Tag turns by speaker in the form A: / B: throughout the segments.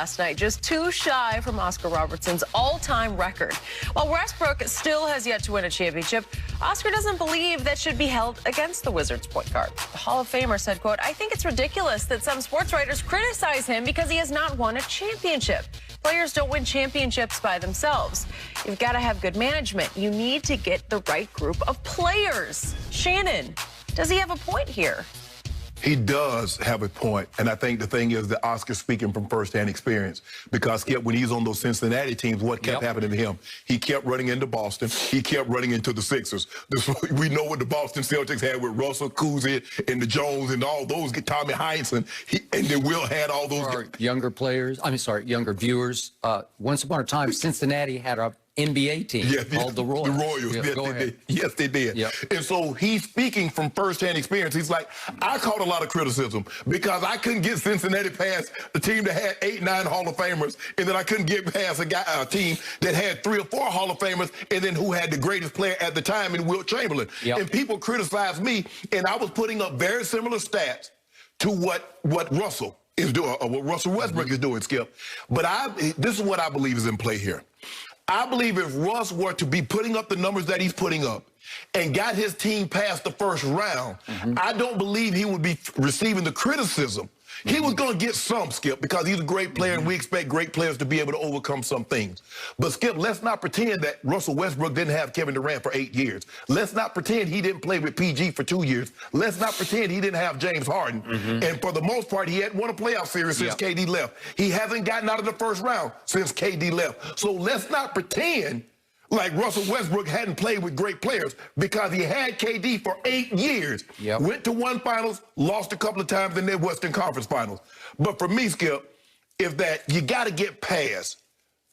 A: last night, just 2 shy from Oscar Robertson's all-time record. While Westbrook still has yet to win a championship, Oscar doesn't believe that should be held against the Wizards point guard. The Hall of Famer said, quote, "I think it's ridiculous that some sports writers criticize him because he has not won a championship. Players don't win championships by themselves. You've got to have good management. You need to get the right group of players." Shannon, does he have a point here?
B: He does have a point, and I think the thing is that Oscar's speaking from firsthand experience, because when he's on those Cincinnati teams, what kept happening to him? He kept running into Boston. He kept running into the Sixers. We know what the Boston Celtics had with Russell, Cousy, and the Jones, and all those, Tommy Heinsohn, and then Will had all those.
C: For our younger players, younger viewers, once upon a time, Cincinnati had a NBA team called the Royals.
B: The Royals,
C: yes,
B: they did. Yes, they did. Yep. And so he's speaking from firsthand experience. He's like, I caught a lot of criticism because I couldn't get Cincinnati past the team that had 8, 9 Hall of Famers, and then I couldn't get past a team that had 3 or 4 Hall of Famers, and then who had the greatest player at the time in Wilt Chamberlain. Yep. And people criticized me, and I was putting up very similar stats to what Russell is doing, or what Russell Westbrook is doing, Skip. But this is what I believe is in play here. I believe if Russ were to be putting up the numbers that he's putting up and got his team past the first round, I don't believe he would be receiving the criticism. He was going to get some, Skip, because he's a great player, and we expect great players to be able to overcome some things. But, Skip, let's not pretend that Russell Westbrook didn't have Kevin Durant for 8 years. Let's not pretend he didn't play with PG for 2 years. Let's not pretend he didn't have James Harden. And for the most part, he hadn't won a playoff series since KD left. He hasn't gotten out of the first round since KD left. So let's not pretend like Russell Westbrook hadn't played with great players, because he had KD for 8 years. Went to 1 finals, lost a couple of times in their Western Conference Finals. But for me, Skip, is that you got to get past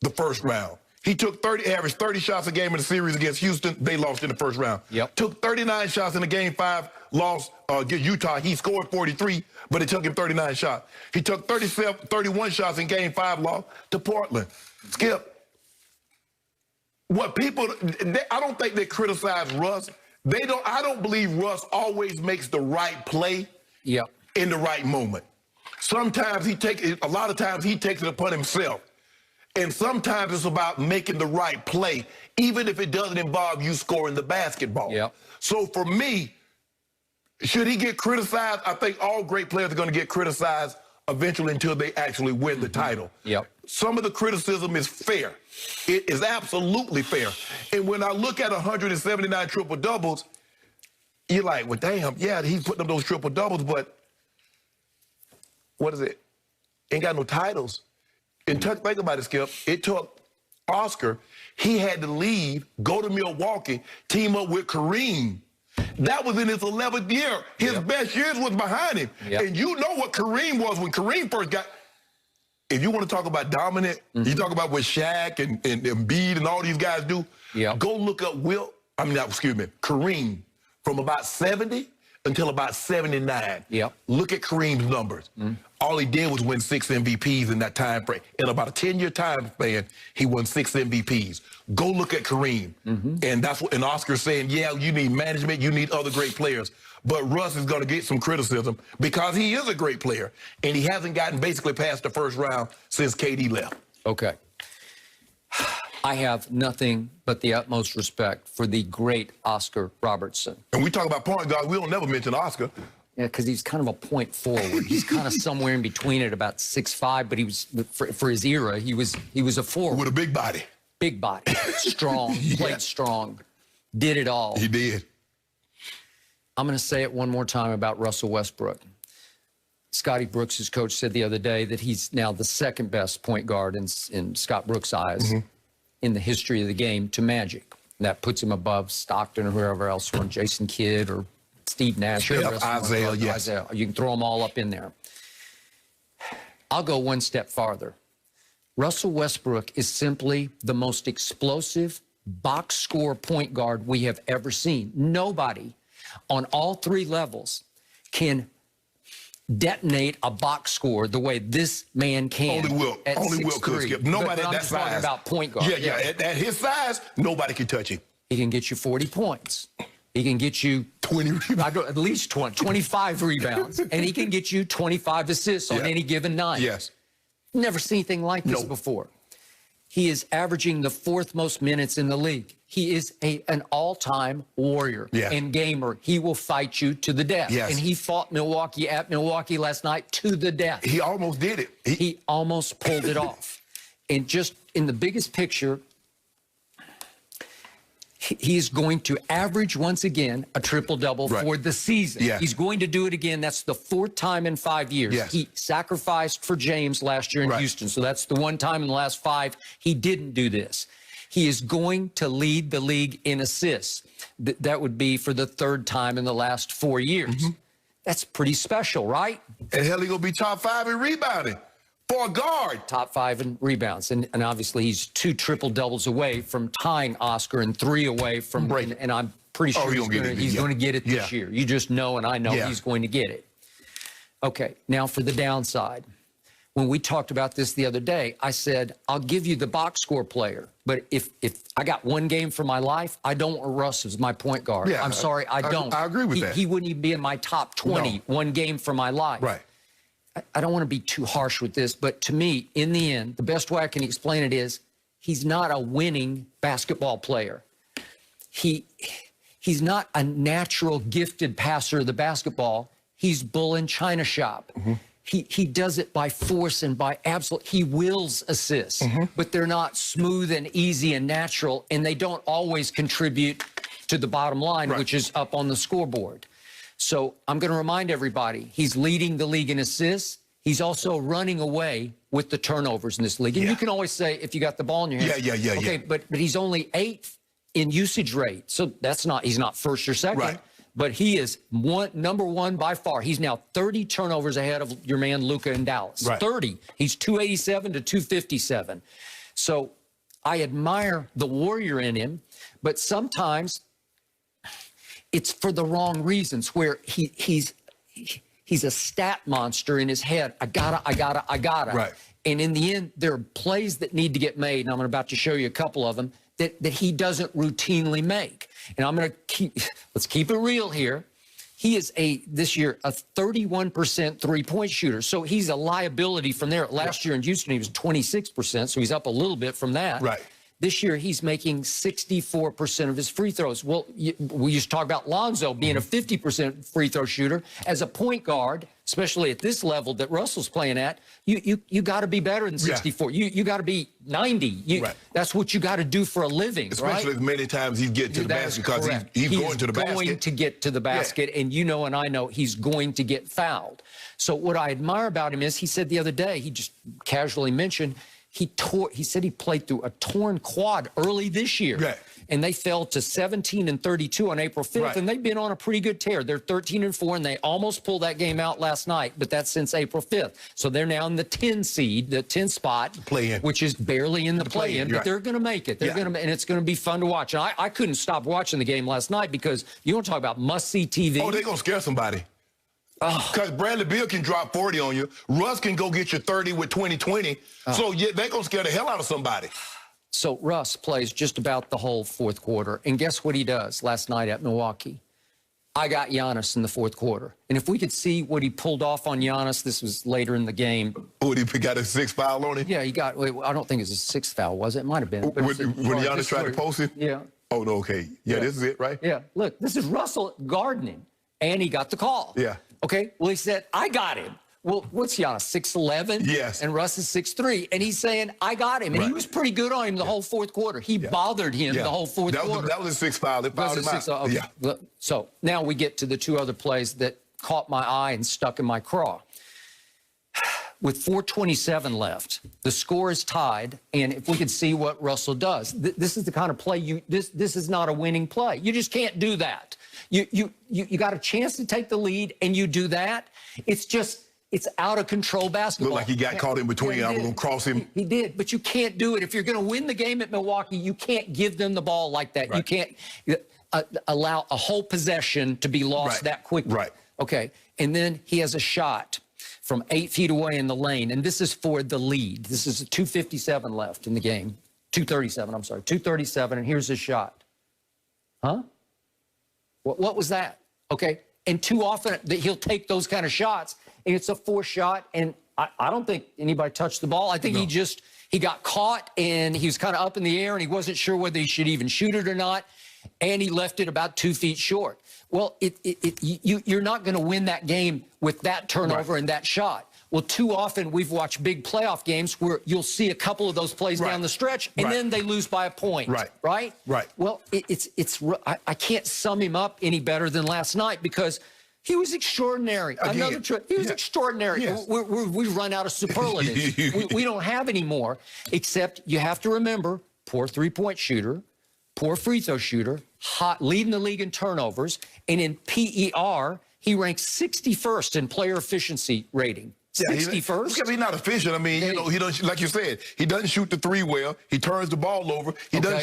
B: the first round. He took averaged 30 shots a game in the series against Houston. They lost in the first round. Took 39 shots in the Game 5, lost against Utah. He scored 43, but it took him 39 shots. He took 31 shots in Game 5, lost to Portland. Skip, what people, I don't think they criticize Russ. I don't believe Russ always makes the right play in the right moment. Sometimes a lot of times he takes it upon himself. And sometimes it's about making the right play, even if it doesn't involve you scoring the basketball. So for me, should he get criticized? I think all great players are going to get criticized eventually until they actually win the title. Some of the criticism is fair. It is absolutely fair. And when I look at 179 triple-doubles, you're like, well, damn, yeah, he's putting up those triple-doubles, but what is it? Ain't got no titles. And think about it, Skip. It took Oscar. He had to leave, go to Milwaukee, team up with Kareem. That was in his 11th year. His best years was behind him. And you know what Kareem was when Kareem first got. If you want to talk about dominant, you talk about what Shaq and Embiid and all these guys do, go look up Kareem from about 70 until about 79. Look at Kareem's numbers. All he did was win 6 MVPs in that time frame. In about a 10-year time span, he won 6 MVPs. Go look at Kareem. And that's what, and Oscar's saying, yeah, you need management, you need other great players. But Russ is going to get some criticism because he is a great player, and he hasn't gotten basically past the first round since KD left.
C: Okay. I have nothing but the utmost respect for the great Oscar Robertson.
B: And we talk about point guards, we don't never mention Oscar.
C: Yeah, because he's kind of a point forward. He's kind of somewhere in between at about 6'5", but he was, for his era, he was a forward.
B: With a big body.
C: Big body. Strong. Played strong. Did it all.
B: He did.
C: I'm going to say it one more time about Russell Westbrook. Scotty Brooks' coach said the other day that he's now the second best point guard in Scott Brooks' eyes in the history of the game to Magic. And that puts him above Stockton or whoever else won, Jason Kidd or Steve Nash.
B: Isaiah,
C: Isaiah. You can throw them all up in there. I'll go one step farther. Russell Westbrook is simply the most explosive box score point guard we have ever seen. Nobody on all 3 levels can detonate a box score the way this man can.
B: Only Will could, Skip. Nobody at that size.
C: I'm talking about point guard.
B: At his size, nobody can touch him.
C: He can get you 40 points. He can get you
B: 20 rebounds.
C: At least 25 rebounds. And he can get you 25 assists on any given night. Never seen anything like this before. He is averaging the 4th most minutes in the league. He is an all-time warrior and gamer. He will fight you to the death.
B: Yes.
C: And he fought Milwaukee at Milwaukee last night to the death.
B: He almost did it.
C: He almost pulled it off. And just in the biggest picture, he's going to average once again a triple-double for the season.
B: Yeah.
C: He's going to do it again. That's the 4th time in 5 years.
B: Yes.
C: He sacrificed for James last year in Houston, so that's the one time in the last 5 he didn't do this. He is going to lead the league in assists. That would be for the 3rd time in the last 4 years. That's pretty special, right?
B: And hell, he's going to be top 5 in rebounding for a guard.
C: Top 5 in rebounds. And obviously he's 2 triple-doubles away from tying Oscar and 3 away from breaking. And I'm pretty sure he's going to get it this year. You just know, and I know he's going to get it. Okay, now for the downside. When we talked about this the other day, I said, I'll give you the box score player, but if I got one game for my life, I don't want Russ as my point guard. I'm sorry, I don't.
B: I agree with that.
C: He wouldn't even be in my top 20, one game for my life.
B: Right.
C: I don't want to be too harsh with this, but to me, in the end, the best way I can explain it is he's not a winning basketball player. He's not a natural gifted passer of the basketball. He's bull in China shop. He does it by force and by absolute. He wills assists, but they're not smooth and easy and natural, and they don't always contribute to the bottom line, which is up on the scoreboard. So I'm going to remind everybody, he's leading the league in assists. He's also running away with the turnovers in this league. And you can always say if you got the ball in your hands. Okay, but he's only 8th in usage rate. So he's not first or second. But he is number 1 by far. He's now 30 turnovers ahead of your man Luka in Dallas. 30. He's 287 to 257. So I admire the warrior in him, but sometimes it's for the wrong reasons, where he's a stat monster in his head. I gotta.
B: Right.
C: And in the end, there are plays that need to get made, and I'm about to show you a couple of them that he doesn't routinely make. And I'm going to let's keep it real here. He is this year a 31% three-point shooter. So he's a liability from there. Last year in Houston, he was 26%. So he's up a little bit from that. This year, he's making 64% of his free throws. Well, we used to talk about Lonzo being a 50% free throw shooter. As a point guard, especially at this level that Russell's playing at, you got to be better than 64. You got to be 90. That's what you got to do for a living,
B: especially as many times he's getting to the basket, because he's going to the basket. He's going to get to the basket, and you know and I know he's going to get fouled. So what I admire about him is, he said the other day, he just casually mentioned, he said he played through a torn quad early this year. And they fell to 17 and 32 on April 5th, and they've been on a pretty good tear. They're 13 and 4, and they almost pulled that game out last night, but that's since April 5th. So they're now in the 10 seed, the 10 spot, which is barely in the play-in, but they're going to make it. They're going to, and it's going to be fun to watch. And I couldn't stop watching the game last night, because you want to talk about must-see TV. Oh, they're going to scare somebody. Because Bradley Beal can drop 40 on you. Russ can go get you 30 with 20-20. So they're going to scare the hell out of somebody.
C: So Russ plays just about the whole 4th quarter. And guess what he does last night at Milwaukee? I got Giannis in the 4th quarter. And if we could see what he pulled off on Giannis, this was later in the game.
B: Oh, he got a 6th foul on him?
C: Yeah, he got, I don't think it was a 6th foul, was it? It might have been.
B: When Giannis tried to post him?
C: Yeah.
B: Oh, no, okay. Yeah, this is it, right?
C: Yeah, look, this is Russell gardening, and he got the call.
B: Yeah.
C: Okay, well, he said, I got him. Well, what's Giannis, 6'11"?
B: Yes.
C: And Russ is 6'3", and he's saying, I got him. And he was pretty good on him the whole 4th quarter. He bothered him the whole 4th quarter.
B: That was a 6th foul. They fouled him out.
C: Okay. So now we get to the 2 other plays that caught my eye and stuck in my craw. With 4:27 left, the score is tied, and if we could see what Russell does, this is the kind of play this is not a winning play. You just can't do that. You got a chance to take the lead, and you do that. It's out of control basketball.
B: Looked like he got caught in between. I was going to cross him.
C: He did, but you can't do it. If you're going to win the game at Milwaukee, you can't give them the ball like that. You can't allow a whole possession to be lost that quickly. Okay, and then he has a shot from 8 feet away in the lane, and this is for the lead. This is 2:57 left in the game. 2:37, I'm sorry. 2:37, and here's his shot. Huh? What was that? Okay, and too often he'll take those kind of shots, and it's a forced shot, and I don't think anybody touched the ball. I think he got caught, and he was kind of up in the air, and he wasn't sure whether he should even shoot it or not, and he left it about 2 feet short. Well, you're not going to win that game with that turnover and that shot. Well, too often we've watched big playoff games where you'll see a couple of those plays down the stretch, and then they lose by a point. Right. Well, I can't sum him up any better than last night because he was extraordinary.
B: Again,
C: He was extraordinary. We run out of superlatives. we don't have any more, except you have to remember, poor three-point shooter, poor free throw shooter, leading the league in turnovers, and in PER, he ranks 61st in player efficiency rating. 61st?
B: Because he's not efficient. I mean, he doesn't, like you said, he doesn't shoot the three well. He turns the ball over. He doesn't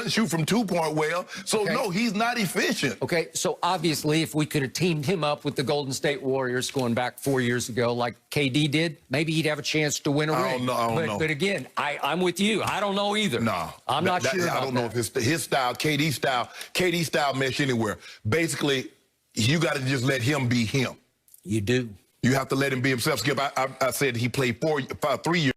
B: shoot from 2-point well. So no, he's not efficient. Okay,
C: so obviously, if we could have teamed him up with the Golden State Warriors going back 4 years ago, like KD did, maybe he'd have a chance to win a ring.
B: I don't know.
C: But again, I'm with you. I don't know either.
B: No,
C: I'm not sure.
B: I don't know if his style, KD style mesh anywhere. Basically, you got to just let him be him.
C: You do.
B: You have to let him be himself. Skip, I said he played 3 years.